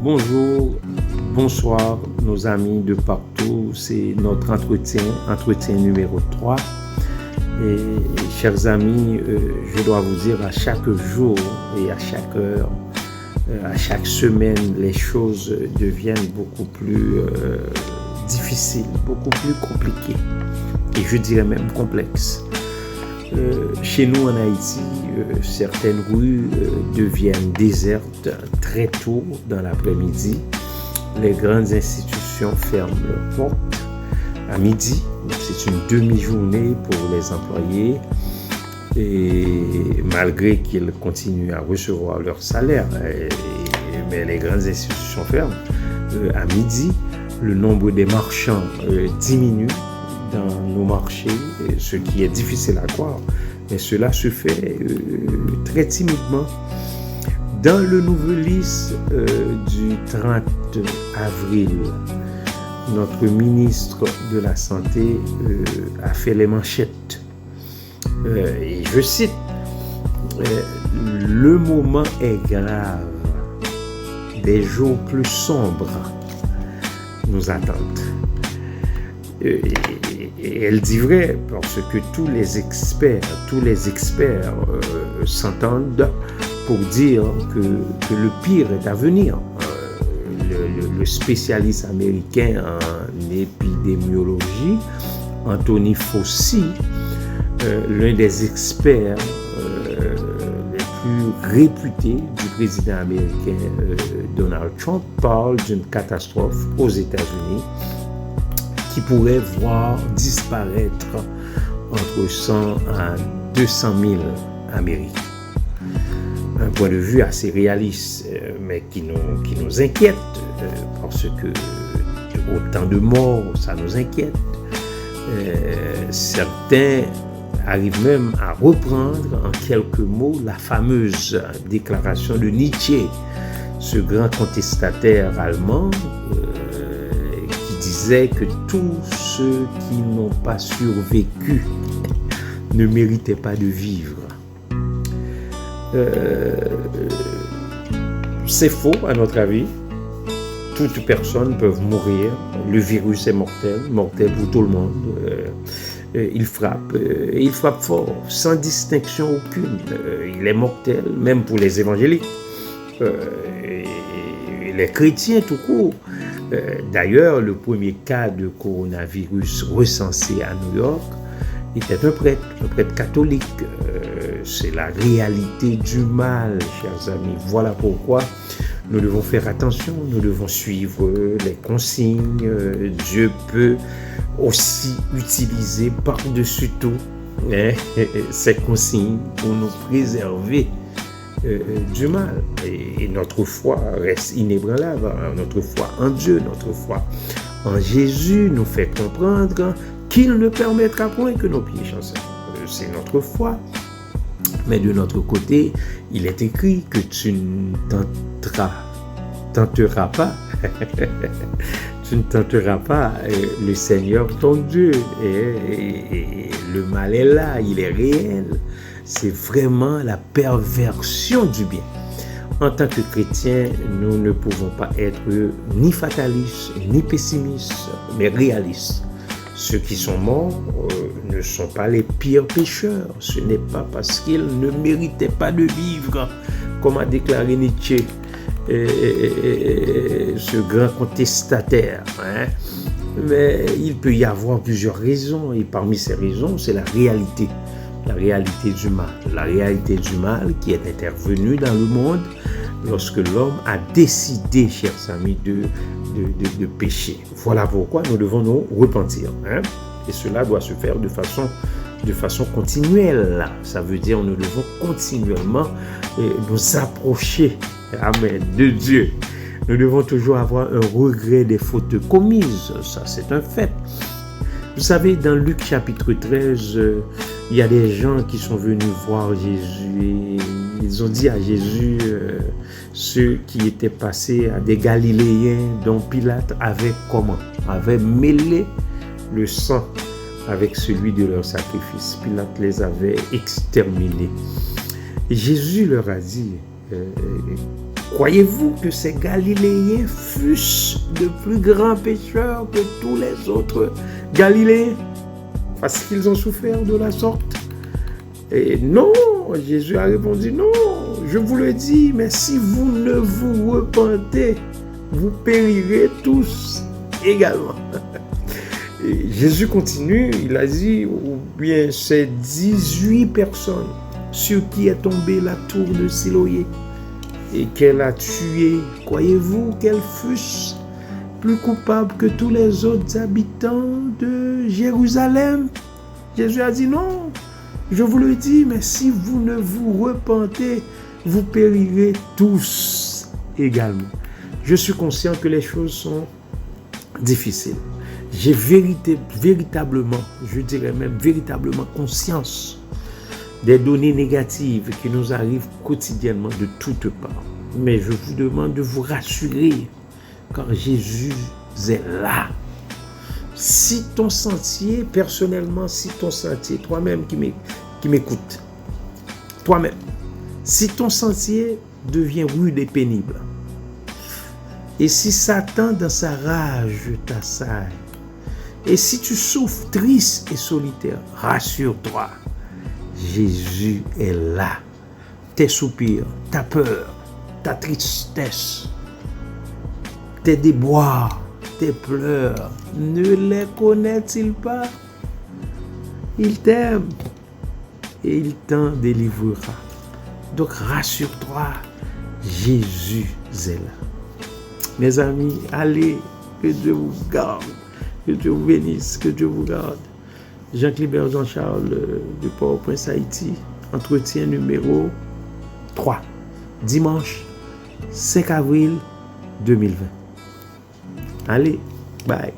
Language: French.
Bonjour, bonsoir nos amis de partout, c'est notre entretien numéro 3. Et chers amis, je dois vous dire à chaque jour et à chaque heure, à chaque semaine, les choses deviennent beaucoup plus difficiles, beaucoup plus compliquées et je dirais même complexes. Chez nous en Haïti, certaines rues deviennent désertes très tôt dans l'après-midi. Les grandes institutions ferment leurs portes à midi. C'est une demi-journée pour les employés et malgré qu'ils continuent à recevoir leur salaire, mais les grandes institutions ferment. À midi, le nombre des marchands diminue dans nos marchés, ce qui est difficile à croire, mais cela se fait très timidement. Dans le Nouvelliste du 30 avril, notre ministre de la Santé a fait les manchettes. Et je cite, « Le moment est grave, des jours plus sombres nous attendent. » Et elle dit vrai parce que tous les experts s'entendent pour dire que le pire est à venir. Le spécialiste américain en épidémiologie, Anthony Fauci, l'un des experts les plus réputés du président américain Donald Trump, parle d'une catastrophe aux États-Unis qui pourrait voir disparaître entre 100 à 200 000 Américains. Un point de vue assez réaliste, mais qui nous inquiète, parce que autant de morts, ça nous inquiète. Certains arrivent même à reprendre en quelques mots la fameuse déclaration de Nietzsche, ce grand contestataire allemand qui disait que tous ceux qui n'ont pas survécu ne méritaient pas de vivre. C'est faux à notre avis. Toutes personnes peuvent mourir. Le virus est mortel pour tout le monde. Il frappe fort, sans distinction aucune. Il est mortel, même pour les évangéliques, les chrétiens tout court. D'ailleurs, le premier cas de coronavirus recensé à New York était un prêtre catholique. C'est la réalité du mal, chers amis. Voilà pourquoi nous devons faire attention, nous devons suivre les consignes. Dieu peut aussi utiliser par-dessus tout ces consignes pour nous préserver du mal. Et notre foi reste inébranlable. Notre foi en Dieu, notre foi en Jésus nous fait comprendre qu'il ne permettra point que nos pieds chancellent. C'est notre foi. Mais de notre côté, il est écrit que tu ne tenteras pas tu ne tenteras pas le Seigneur ton Dieu. Et le mal est là, il est réel. C'est vraiment la perversion du bien. En tant que chrétiens, nous ne pouvons pas être ni fatalistes, ni pessimistes, mais réalistes. Ceux qui sont morts ne sont pas les pires pécheurs. Ce n'est pas parce qu'ils ne méritaient pas de vivre, comme a déclaré Nietzsche, ce grand contestataire. Mais il peut y avoir plusieurs raisons, et parmi ces raisons, c'est la réalité du mal. La réalité du mal qui est intervenue dans le monde lorsque l'homme a décidé, chers amis, de pécher. Voilà pourquoi nous devons nous repentir. Et cela doit se faire de façon continuelle. Ça veut dire que nous devons continuellement nous approcher, amen, de Dieu. Nous devons toujours avoir un regret des fautes commises. Ça, c'est un fait. Vous savez, dans Luc chapitre 13, il y a des gens qui sont venus voir Jésus et ils ont dit à Jésus, ceux qui étaient passés à des Galiléens dont Pilate avait mêlé le sang avec celui de leur sacrifice. Pilate les avait exterminés. Et Jésus leur a dit, Croyez-vous que ces Galiléens fussent de plus grands pécheurs que tous les autres Galiléens parce qu'ils ont souffert de la sorte? Et non, Jésus a répondu, non, je vous le dis, mais si vous ne vous repentez, vous périrez tous également. Et Jésus continue, il a dit, ou bien c'est 18 personnes sur qui est tombée la tour de Siloé et qu'elle a tué. Croyez-vous qu'elles fussent plus coupables que tous les autres habitants de Jérusalem? Jésus a dit non, je vous le dis, mais si vous ne vous repentez, vous périrez tous également. Je suis conscient que les choses sont difficiles. J'ai véritablement, je dirais même véritablement conscience des données négatives qui nous arrivent quotidiennement de toutes parts. Mais je vous demande de vous rassurer, car Jésus est là. Si ton sentier, personnellement, si ton sentier, toi-même qui m'écoutes, toi-même, si ton sentier devient rude et pénible, et si Satan dans sa rage t'assaille, et si tu souffres triste et solitaire, rassure-toi, Jésus est là. Tes soupirs, ta peur, ta tristesse, tes déboires, tes pleurs, ne les connaît-il pas? Il t'aime et il t'en délivrera. Donc rassure-toi, Jésus est là. Mes amis, allez, que Dieu vous garde, que Dieu vous bénisse, que Dieu vous garde. Jean-Clibert Jean-Charles de Port-au-Prince, Haïti, entretien numéro 3, dimanche 5 avril 2020. Allez, bye.